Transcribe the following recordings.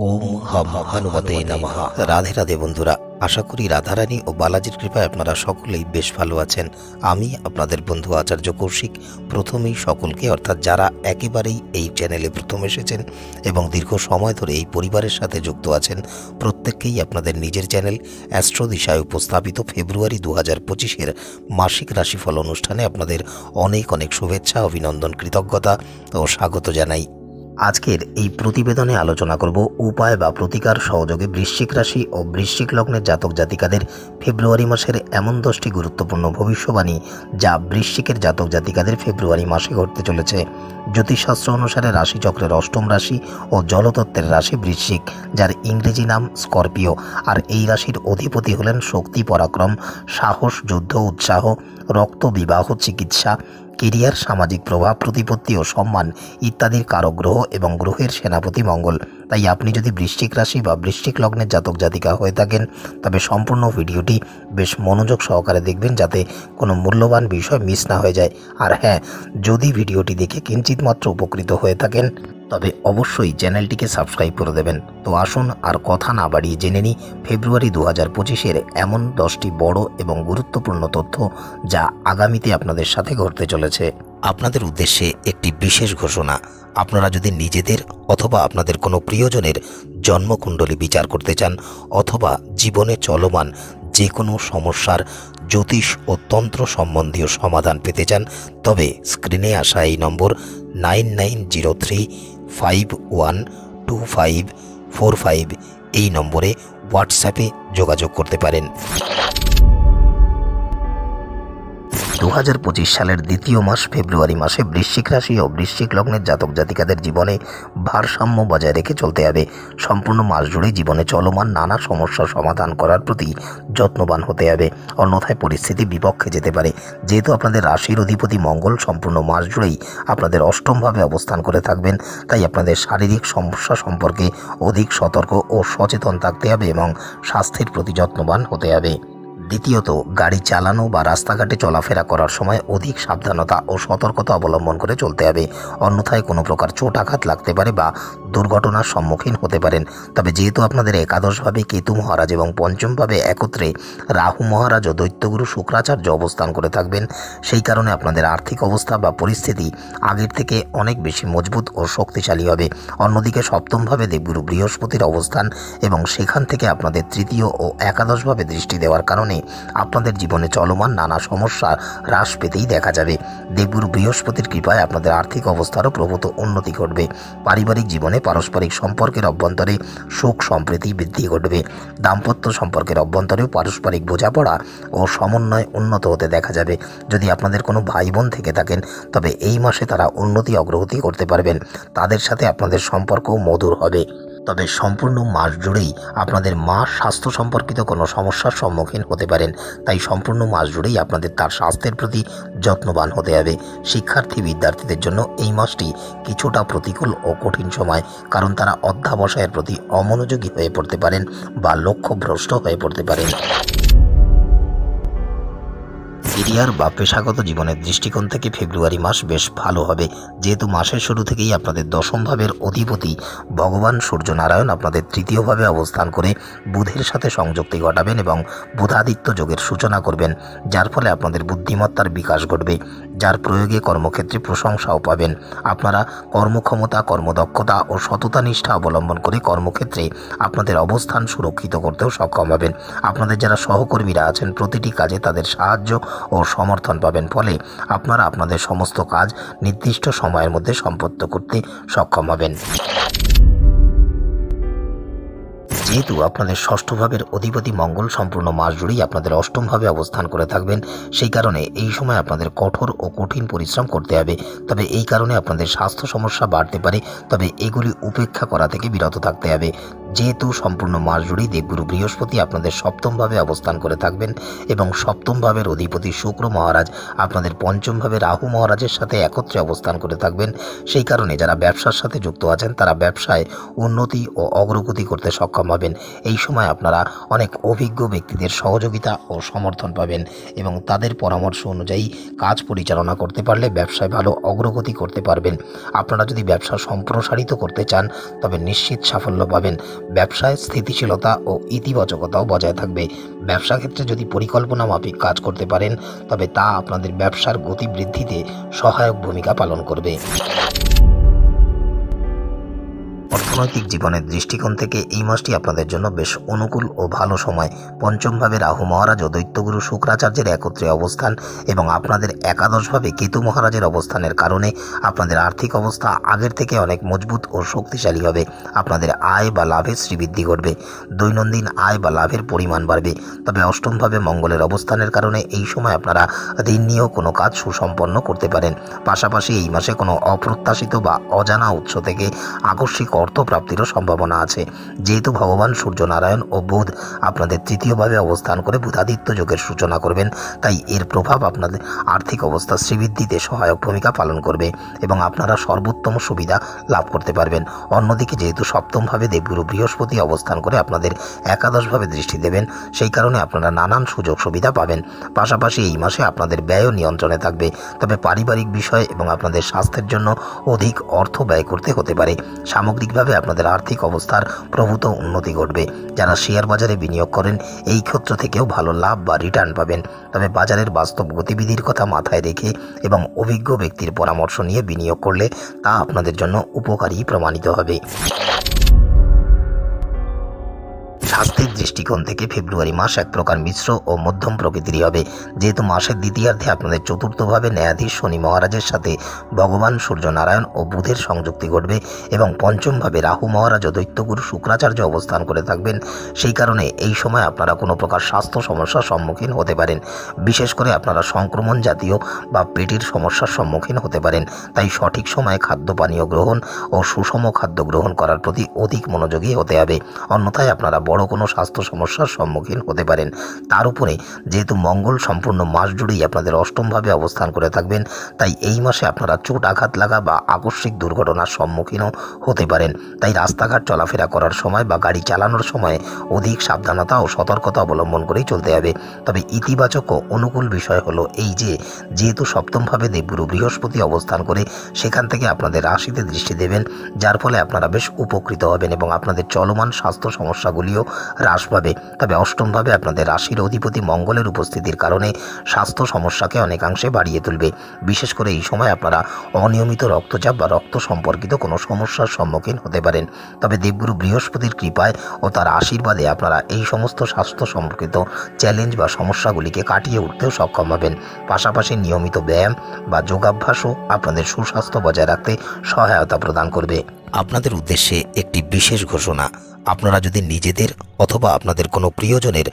ওম হম হনুমতে নমঃ। রাধে রাধে বন্ধুরা, আশা করি রাধারানী ও বালাজির কৃপায় আপনারা সকলেই বেশ ভালো আছেন। আমি আপনাদের বন্ধু আচার্য কৌশিক প্রথমেই সকলকে, অর্থাৎ যারা একেবারেই এই চ্যানেলে প্রথম এসেছেন এবং দীর্ঘ সময় ধরে এই পরিবারের সাথে যুক্ত আছেন, প্রত্যেককেই আপনাদের নিজের চ্যানেল অ্যাস্ট্রো দিশায় উপস্থাপিত ফেব্রুয়ারি 2025-এর মাসিক রাশিফল অনুষ্ঠানে আপনাদের অনেক অনেক শুভেচ্ছা, অভিনন্দন, কৃতজ্ঞতা ও স্বাগত জানাই। আজকের এই প্রতিবেদনে আলোচনা করব উপায় বা প্রতিকার সহযোগে বৃশ্চিক রাশি ও বৃশ্চিক লগ্নের জাতক জাতিকাদের ফেব্রুয়ারি মাসের এমন 10টি গুরুত্বপূর্ণ ভবিষ্যবাণী যা বৃশ্চিকের জাতক জাতিকাদের ফেব্রুয়ারি মাসে ঘটতে চলেছে। জ্যোতিষশাস্ত্র অনুসারে রাশিচক্রের অষ্টম রাশি ও জলতত্ত্বের রাশি বৃশ্চিক, যার ইংরেজি নাম স্করপিও। আর এই রাশির অধিপতি হলেন শক্তি, পরাক্রম, সাহস, যুদ্ধ, উৎসাহ, রক্ত, বিবাহ, চিকিৎসা, কেরিয়ার, সামাজিক প্রভাব, প্রতিপত্তি ও সম্মান ইত্যাদির কারক গ্রহ এবং গ্রহের সেনাপতি মঙ্গল। তাই আপনি যদি বৃশ্চিক রাশি বা বৃশ্চিক লগ্নের জাতক জাতিকা হয়ে থাকেন, তবে সম্পূর্ণ ভিডিওটি বেশ মনোযোগ সহকারে দেখবেন, যাতে কোনো মূল্যবান বিষয় মিস না হয়ে যায়। আর হ্যাঁ, যদি ভিডিওটি দেখে কিঞ্চিত মাত্র উপকৃত হয়ে থাকেন, তবে অবশ্যই চ্যানেলটিকে সাবস্ক্রাইব করে দেবেন। তো আসুন আর কথা না বাড়িয়ে জেনে নিই ফেব্রুয়ারি 2025-এর এমন 10টি বড় এবং গুরুত্বপূর্ণ তথ্য যা আগামীতে আপনাদের সাথে ঘটতে চলেছে। আপনাদের উদ্দেশ্যে একটি বিশেষ ঘোষণা: আপনারা যদি নিজেদের অথবা আপনাদের কোনো প্রিয়জনের জন্মকুণ্ডলী বিচার করতে চান অথবা জীবনে চলমান যে কোনো সমস্যার জ্যোতিষ ও তন্ত্র সম্বন্ধীয় সমাধান পেতে চান, তবে স্ক্রিনে আসা এই নম্বর 9903512545 এই নম্বরে হোয়াটসঅ্যাপে যোগাযোগ করতে পারেন। 2025 সালের দ্বিতীয় মাস ফেব্রুয়ারি মাসে বৃশ্চিক রাশি ও বৃশ্চিক লগ্নের জাতক জাতিকাদের জীবনে ভারসাম্য বজায় রেখে চলতে হবে। সম্পূর্ণ মাস জুড়ে জীবনে চলমান নানা সমস্যার সমাধান করার প্রতি যত্নবান হতে হবে, অন্যথায় পরিস্থিতি বিপক্ষে যেতে পারে। যেহেতু আপনাদের রাশির অধিপতি মঙ্গল সম্পূর্ণ মাস জুড়েই আপনাদের অষ্টমভাবে অবস্থান করে থাকবেন, তাই আপনাদের শারীরিক সমস্যা সম্পর্কে অধিক সতর্ক ও সচেতন থাকতে হবে এবং স্বাস্থ্যের প্রতি যত্নবান হতে হবে। দ্বিতীয়ত, গাড়ি চালানো বা রাস্তাঘাটে চলাফেরা করার সময় অধিক সাবধানতা ও সতর্কতা অবলম্বন করে চলতে হবে, অন্যথায় কোনো প্রকার চোট আঘাত লাগতে পারে বা দুর্ঘটনার সম্মুখীন হতে পারেন। তবে যেহেতু আপনাদের একাদশভাবে কেতু মহারাজ এবং পঞ্চমভাবে একত্রে রাহু মহারাজ ও দৈত্যগুরু শুক্রাচার্য অবস্থান করে থাকবেন, সেই কারণে আপনাদের আর্থিক অবস্থা বা পরিস্থিতি আগের থেকে অনেক বেশি মজবুত ও শক্তিশালী হবে। অন্যদিকে সপ্তমভাবে দেবগুরু বৃহস্পতির অবস্থান এবং সেখান থেকে আপনাদের তৃতীয় ও একাদশভাবে দৃষ্টি দেওয়ার কারণে আপনাদের জীবনে চলমান নানা সমস্যা হ্রাস পেতেই দেখা যাবে। দেবগুরু বৃহস্পতির কৃপায় আপনাদের আর্থিক অবস্থারও প্রভূত উন্নতি ঘটবে। পারিবারিক জীবনে পারস্পরিক সম্পর্কের অভ্যন্তরে সুখ সম্প্রীতি বৃদ্ধি ঘটবে। দাম্পত্য সম্পর্কের অভ্যন্তরেও পারস্পরিক বোঝাপড়া ও সমন্বয় উন্নত হতে দেখা যাবে। যদি আপনাদের কোনো ভাই বোন থেকে থাকেন, তবে এই মাসে তারা উন্নতি অগ্রগতি করতে পারবেন। তাদের সাথে আপনাদের সম্পর্কও মধুর হবে। তবে সম্পূর্ণ মাস জুড়েই আপনাদের মা স্বাস্থ্য সম্পর্কিত কোনো সমস্যার সম্মুখীন হতে পারেন, তাই সম্পূর্ণ মাস জুড়েই আপনাদের তার স্বাস্থ্যের প্রতি যত্নবান হতে হবে। শিক্ষার্থী বিদ্যার্থীদের জন্য এই মাসটি কিছুটা প্রতিকূল ও কঠিন সময়, কারণ তারা অধ্যাবসায়ের প্রতি অমনোযোগী হয়ে পড়তে পারেন বা লক্ষ্যভ্রষ্ট হয়ে পড়তে পারেন। কেরিয়ার বা পেশাগত জীবনের দৃষ্টিকোণ থেকে ফেব্রুয়ারি মাস বেশ ভালো হবে, যেহেতু মাসের শুরু থেকেই আপনাদের দশম ভাবের অধিপতি ভগবান সূর্যনারায়ণ আপনাদের তৃতীয়ভাবে অবস্থান করে বুধের সাথে সংযুক্তি ঘটাবেন এবং বুধাদিত্য যোগের সূচনা করবেন, যার ফলে আপনাদের বুদ্ধিমত্তার বিকাশ ঘটবে, যার প্রয়োগে কর্মক্ষেত্রে প্রশংসাও পাবেন। আপনারা কর্মক্ষমতা, কর্মদক্ষতা ও সততা নিষ্ঠা অবলম্বন করে কর্মক্ষেত্রে আপনাদের অবস্থান সুরক্ষিত করতেও সক্ষম হবেন। আপনাদের যারা সহকর্মীরা আছেন, প্রতিটি কাজে তাদের সাহায্য ও সমর্থন পাবেন, ফলে আপনারা আপনাদের সমস্ত কাজ নির্দিষ্ট সময়ের মধ্যে সম্পন্ন করতে সক্ষম হবেন। যেহেতু আপনাদের ষষ্ঠ ভাবের অধিপতি মঙ্গল সম্পূর্ণ মাস জুড়েই আপনাদের অষ্টমভাবে অবস্থান করে থাকবেন, সেই কারণে এই সময় আপনাদের কঠোর ও কঠিন পরিশ্রম করতে হবে। তবে এই কারণে আপনাদের স্বাস্থ্য সমস্যা বাড়তে পারে, তবে এগুলি উপেক্ষা করা থেকে বিরত থাকতে হবে। যেহেতু সম্পূর্ণ মাস জুড়েই দেবগুরু বৃহস্পতি আপনাদের সপ্তমভাবে অবস্থান করে থাকবেন এবং সপ্তম ভাবের অধিপতি শুক্র মহারাজ আপনাদের পঞ্চম ভাবে রাহু মহারাজের সাথে একত্রে অবস্থান করে থাকবেন, সেই কারণে যারা ব্যবসার সাথে যুক্ত আছেন তারা ব্যবসায় উন্নতি ও অগ্রগতি করতে সক্ষম হবেন। এই সময় আপনারা অনেক অভিজ্ঞ ব্যক্তিদের সহযোগিতা ও সমর্থন পাবেন এবং তাদের পরামর্শ অনুযায়ী কাজ পরিচালনা করতে পারলে ব্যবসায় ভালো অগ্রগতি করতে পারবেন। আপনারা যদি ব্যবসা সম্প্রসারিত করতে চান তবে নিশ্চিত সাফল্য পাবেন। ব্যবসায় স্থিতিশীলতা ও ইতিবাচকতাও বজায় থাকবে। ব্যবসা ক্ষেত্রে যদি পরিকল্পনা মাফিক কাজ করতে পারেন তবে তা আপনাদের ব্যবসার গতি বৃদ্ধিতে সহায়ক ভূমিকা পালন করবে। অর্থনৈতিক জীবনের দৃষ্টিকোণ থেকে এই মাসটি আপনাদের জন্য বেশ অনুকূল ও ভালো সময়। পঞ্চমভাবে রাহু মহারাজ ও দৈত্যগুরু শুক্রাচার্যের একত্রে অবস্থান এবং আপনাদের একাদশভাবে কেতু মহারাজের অবস্থানের কারণে আপনাদের আর্থিক অবস্থা আগের থেকে অনেক মজবুত ও শক্তিশালী হবে। আপনাদের আয় বা লাভে শ্রীবৃদ্ধি ঘটবে। দৈনন্দিন আয় বা লাভের পরিমাণ বাড়বে। তবে অষ্টমভাবে মঙ্গলের অবস্থানের কারণে এই সময় আপনারা ঋণ নিয়েও কোনো কাজ সুসম্পন্ন করতে পারেন। পাশাপাশি এই মাসে কোনো অপ্রত্যাশিত বা অজানা উৎস থেকে আকস্মিক অর্থ প্রাপ্তিরও সম্ভাবনা আছে। যেহেতু ভগবান সূর্যনারায়ণ ও বুধ আপনাদের তৃতীয়ভাবে অবস্থান করে বুধাদিত্য যোগের সূচনা করবেন, তাই এর প্রভাব আপনাদের আর্থিক অবস্থা শ্রীবৃদ্ধিতে সহায়ক ভূমিকা পালন করবে এবং আপনারা সর্বোত্তম সুবিধা লাভ করতে পারবেন। অন্যদিকে যেহেতু সপ্তমভাবে দেবগুরু বৃহস্পতি অবস্থান করে আপনাদের একাদশভাবে দৃষ্টি দেবেন, সেই কারণে আপনারা নানান সুযোগ সুবিধা পাবেন। পাশাপাশি এই মাসে আপনাদের ব্যয়ও নিয়ন্ত্রণে থাকবে। তবে পারিবারিক বিষয় এবং আপনাদের স্বাস্থ্যের জন্য অধিক অর্থ ব্যয় করতে হতে পারে। সামগ্রিকভাবে আপনাদের আর্থিক অবস্থার প্রভূত উন্নতি ঘটবে। যারা শেয়ার বাজারে বিনিয়োগ করেন এই ক্ষেত্র থেকেও ভালো লাভ বা রিটার্ন পাবেন। তবে বাজারের বাস্তব গতিবিধির কথা মাথায় রেখে এবং অভিজ্ঞ ব্যক্তির পরামর্শ নিয়ে বিনিয়োগ করলে তা আপনাদের জন্য উপকারী প্রমাণিত হবে। স্বাস্থ্যের দৃষ্টিকোণ থেকে ফেব্রুয়ারি মাস এক প্রকার মিশ্র ও মধ্যম প্রকৃতিরই হবে। যেহেতু মাসের দ্বিতীয়ার্ধে আপনাদের চতুর্থভাবে ন্যায়াধীশ শনি মহারাজের সাথে ভগবান সূর্যনারায়ণ ও বুধের সংযুক্তি ঘটবে এবং পঞ্চমভাবে রাহু মহারাজ ও দৈত্যগুরু শুক্রাচার্য অবস্থান করে থাকবেন, সেই কারণে এই সময় আপনারা কোনো প্রকার স্বাস্থ্য সমস্যার সম্মুখীন হতে পারেন। বিশেষ করে আপনারা সংক্রমণ জাতীয় বা পেটের সমস্যার সম্মুখীন হতে পারেন। তাই সঠিক সময়ে খাদ্য পানীয় গ্রহণ ও সুষম খাদ্য গ্রহণ করার প্রতি অধিক মনোযোগী হতে হবে, অন্যথায় আপনারা বড় কোনো স্বাস্থ্য সমস্যার সম্মুখীন হতে পারেন। তার উপরে যেহেতু মঙ্গল সম্পূর্ণ মাস জুড়েই আপনাদের অষ্টমভাবে অবস্থান করে থাকবেন, তাই এই মাসে আপনারা চোট আঘাত লাগা বা আকস্মিক দুর্ঘটনার সম্মুখীনও হতে পারেন। তাই রাস্তাঘাট চলাফেরা করার সময় বা গাড়ি চালানোর সময় অধিক সাবধানতা ও সতর্কতা অবলম্বন করেই চলতে হবে। তবে ইতিবাচক ও অনুকূল বিষয় হলো এই যে যেহেতু সপ্তমভাবে দেবগুরু বৃহস্পতি অবস্থান করে সেখান থেকে আপনাদের রাশিতে দৃষ্টি দেবেন, যার ফলে আপনারা বেশ উপকৃত হবেন এবং আপনাদের চলমান স্বাস্থ্য সমস্যাগুলিও হ্রাস পাবে। তবে অষ্টমভাবে আপনাদের রাশির অধিপতি মঙ্গলের উপস্থিতির কারণে স্বাস্থ্য সমস্যাকে অনেকাংশে বাড়িয়ে তুলবে। বিশেষ করে এই সময় আপনারা অনিয়মিত রক্তচাপ বা রক্ত সম্পর্কিত কোনো সমস্যার সম্মুখীন হতে পারেন। তবে দেবগুরু বৃহস্পতির কৃপায় ও তার আশীর্বাদে আপনারা এই সমস্ত স্বাস্থ্য সম্পর্কিত চ্যালেঞ্জ বা সমস্যাগুলিকে কাটিয়ে উঠতেও সক্ষম হবেন। পাশাপাশি নিয়মিত ব্যায়াম বা যোগাভ্যাসও আপনাদের সুস্বাস্থ্য বজায় রাখতে সহায়তা প্রদান করবে। আপনাদের উদ্দেশ্যে একটি বিশেষ ঘোষণা। আপনারা যদি নিজেদের অথবা আপনাদের কোনো প্রিয়জনের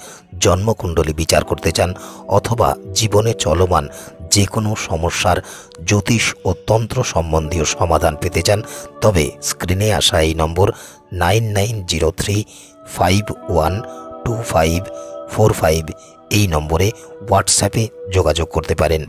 জন্মকুণ্ডলী বিচার করতে চান অথবা জীবনে চলমান যে কোনো সমস্যার জ্যোতিষ ও তন্ত্র সম্বন্ধীয় সমাধান পেতে চান, তবে স্ক্রিনে আসা এই নম্বর 9903512545 এই নম্বরে হোয়াটসঅ্যাপে যোগাযোগ করতে পারেন।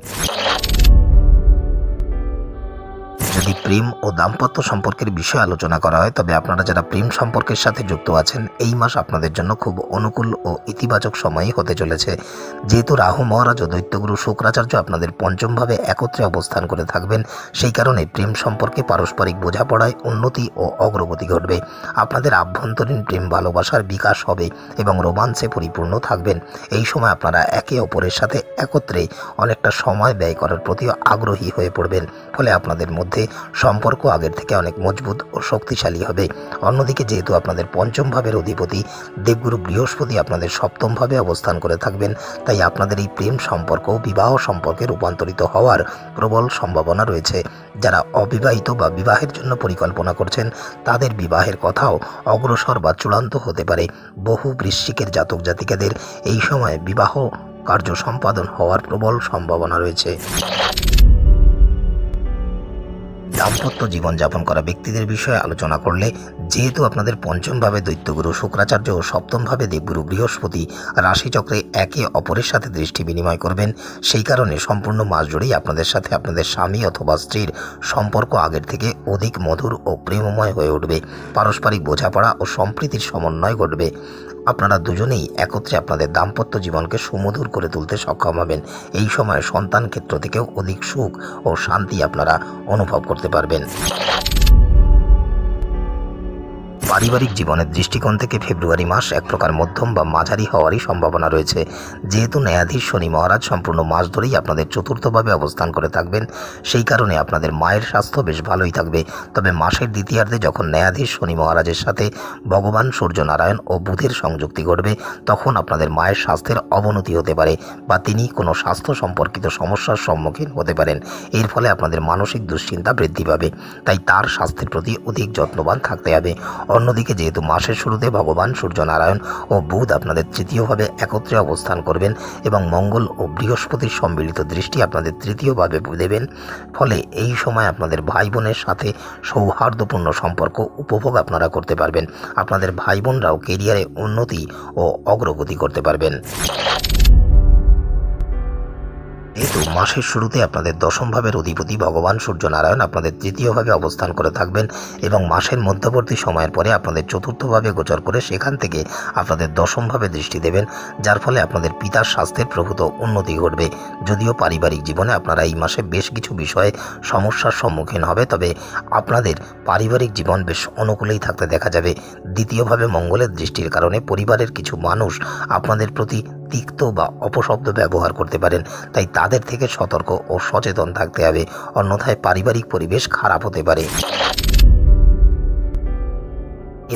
যদি প্রেম ও দাম্পত্য সম্পর্কের বিষয়ে আলোচনা করা হয় তবে আপনারা যারা প্রেম সম্পর্কের সাথে যুক্ত আছেন এই মাস আপনাদের জন্য খুব অনুকূল ও ইতিবাচক সময়ই হতে চলেছে। যেহেতু রাহু মহারাজ ও দৈত্যগুরু শুক্রাচার্য আপনাদের পঞ্চমভাবে একত্রে অবস্থান করে থাকবেন, সেই কারণে প্রেম সম্পর্কে পারস্পরিক বোঝাপড়ায় উন্নতি ও অগ্রগতি ঘটবে। আপনাদের আভ্যন্তরীণ প্রেম ভালোবাসার বিকাশ হবে এবং রোমান্সে পরিপূর্ণ থাকবেন। এই সময় আপনারা একে অপরের সাথে একত্রে অনেকটা সময় ব্যয় করার প্রতিও আগ্রহী হয়ে পড়বেন, ফলে আপনাদের মধ্যে সম্পর্ক আগের থেকে অনেক মজবুত ও শক্তিশালী হবে। অন্যদিকে যেহেতু আপনাদের পঞ্চম ভাবের অধিপতি দেবগুরু বৃহস্পতি আপনাদের সপ্তম ভাবে অবস্থান করে থাকবেন, তাই আপনাদের এই প্রেম সম্পর্ক বিবাহ সম্পর্কে রূপান্তরিত হওয়ার প্রবল সম্ভাবনা রয়েছে। যারা অবিবাহিত বা বিবাহের জন্য পরিকল্পনা করছেন তাদের বিবাহের কথাও অগ্রসর বা চূড়ান্ত হতে পারে। বহু বৃশ্চিকের জাতক জাতিকাদের এই সময় বিবাহ কার্য সম্পাদন হওয়ার প্রবল সম্ভাবনা রয়েছে। দাম্পত্য জীবনযাপন করা ব্যক্তিদের বিষয়ে আলোচনা করলে যেহেতু আপনাদের পঞ্চম ভাবে দৈত্যগুরু শুক্রাচার্য ও সপ্তম ভাবে দেবগুরু বৃহস্পতি রাশিচক্রে একে অপরের সাথে দৃষ্টি বিনিময় করবেন, সেই কারণে সম্পূর্ণ মাস জুড়েই আপনাদের সাথে আপনাদের স্বামী অথবা স্ত্রীর সম্পর্ক আগের থেকে অধিক মধুর ও প্রেমময় হয়ে উঠবে। পারস্পরিক বোঝাপড়া ও সম্প্রীতির সমন্বয় ঘটবে। আপনারা দুজনেই একত্রে আপনাদের দাম্পত্য জীবনকে সুমধুর করে তুলতে সক্ষম হবেন। এই সময় সন্তান ক্ষেত্র থেকেও অধিক সুখ ও শান্তি আপনারা অনুভব করতে পারবেন। পারিবারিক জীবনের দৃষ্টিকোণ থেকে ফেব্রুয়ারি মাস এক প্রকার মধ্যম বা মাঝারি হওয়ারই সম্ভাবনা রয়েছে। যেহেতু ন্যায়াধীশ শনি মহারাজ সম্পূর্ণ মাস ধরেই আপনাদের চতুর্থভাবে অবস্থান করে থাকবেন, সেই কারণে আপনাদের মায়ের স্বাস্থ্য বেশ ভালোই থাকবে। তবে মাসের দ্বিতীয়ার্ধে যখন ন্যায়াধীশ শনি মহারাজের সাথে ভগবান সূর্যনারায়ণ ও বুধের সংযুক্তি ঘটবে, তখন আপনাদের মায়ের স্বাস্থ্যের অবনতি হতে পারে বা তিনি কোনো স্বাস্থ্য সম্পর্কিত সমস্যার সম্মুখীন হতে পারেন। এর ফলে আপনাদের মানসিক দুশ্চিন্তা বৃদ্ধি পাবে, তাই তার স্বাস্থ্যের প্রতি অধিক যত্নবান থাকতে হবে। অন্যদিকে যেহেতু মাসের শুরুতে ভগবান সূর্যনারায়ণ ও বুধ আপনাদের তৃতীয়ভাবে একত্রে অবস্থান করবেন এবং মঙ্গল ও বৃহস্পতির সম্মিলিত দৃষ্টি আপনাদের তৃতীয়ভাবে দেবেন, ফলে এই সময় আপনাদের ভাই বোনের সাথে সৌহার্দ্যপূর্ণ সম্পর্ক উপভোগ আপনারা করতে পারবেন। আপনাদের ভাই বোনরাও কেরিয়ারে উন্নতি ও অগ্রগতি করতে পারবেন। যেহেতু মাসের শুরুতে আপনাদের দশম ভাবের অধিপতি ভগবান সূর্যনারায়ণ আপনাদের তৃতীয়ভাবে অবস্থান করে থাকবেন এবং মাসের মধ্যবর্তী সময়ের পরে আপনাদের চতুর্থভাবে গোচর করে সেখান থেকে আপনাদের দশমভাবে দৃষ্টি দেবেন, যার ফলে আপনাদের পিতার স্বাস্থ্যের প্রভূত উন্নতি ঘটবে। যদিও পারিবারিক জীবনে আপনারা এই মাসে বেশ কিছু বিষয়ে সমস্যার সম্মুখীন হবে, তবে আপনাদের পারিবারিক জীবন বেশ অনুকূলেই থাকতে দেখা যাবে। দ্বিতীয়ভাবে মঙ্গলের দৃষ্টির কারণে পরিবারের কিছু মানুষ আপনাদের প্রতি তিক্ত বা অপশব্দ ব্যবহার করতে পারেন, তাই তাদের থেকে সতর্ক ও সচেতন থাকতে হবে, অন্যথায় পারিবারিক পরিবেশ খারাপ হতে পারে।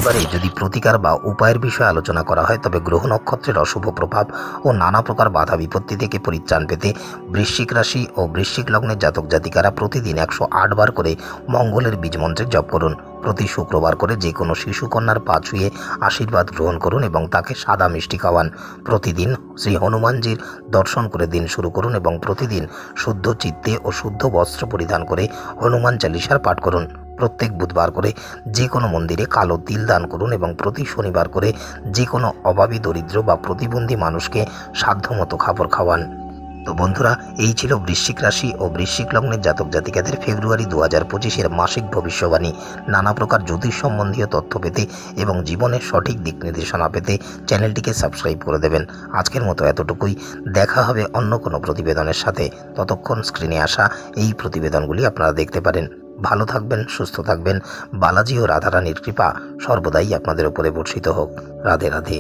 এবারে যদি প্রতিকার বা উপায়ের বিষয়ে আলোচনা করা হয়, তবে গ্রহ নক্ষত্রের অশুভ প্রভাব ও নানা প্রকার বাধা বিপত্তি থেকে পরিত্রাণ পেতে বৃশ্চিক রাশি ও বৃশ্চিক লগ্নের জাতক জাতিকারা প্রতিদিন 108 বার করে মঙ্গলের বীজমন্ত্রের জপ করুন। প্রতি শুক্রবার করে যে কোনো শিশুকন্যার পা ছুঁয়ে আশীর্বাদ গ্রহণ করুন এবং তাকে সাদা মিষ্টি খাওয়ান। প্রতিদিন শ্রী হনুমানজির দর্শন করে দিন শুরু করুন এবং প্রতিদিন শুদ্ধ চিত্তে ও শুদ্ধ বস্ত্র পরিধান করে হনুমান চালিসার পাঠ করুন। প্রত্যেক বুধবার করে যে কোনো মন্দিরে কালো তিল দান করুন এবং প্রতি শনিবার করে যে কোনো অভাবী দরিদ্র বা প্রতিবন্ধী মানুষকে সাধ্যমতো খাবার খাওয়ান। তো বন্ধুরা, এই ছিল বৃশ্চিক রাশি ও বৃশ্চিক লগ্নের জাতক জাতিকাদের ফেব্রুয়ারি 2025-এর মাসিক ভবিষ্যবাণী। নানা প্রকার জ্যোতিষ সম্বন্ধীয় তথ্য পেতে এবং জীবনের সঠিক দিক নির্দেশনা পেতে চ্যানেলটিকে সাবস্ক্রাইব করে দেবেন। আজকের মতো এতটুকুই। দেখা হবে অন্য কোনো প্রতিবেদনের সাথে। ততক্ষণ স্ক্রিনে আসা এই প্রতিবেদনগুলি আপনারা দেখতে পারেন। ভালো থাকবেন, সুস্থ থাকবেন। বালাজি ও রাধারানীর কৃপা সর্বদাই আপনাদের উপরে বর্ষিত হোক। রাধে রাধে।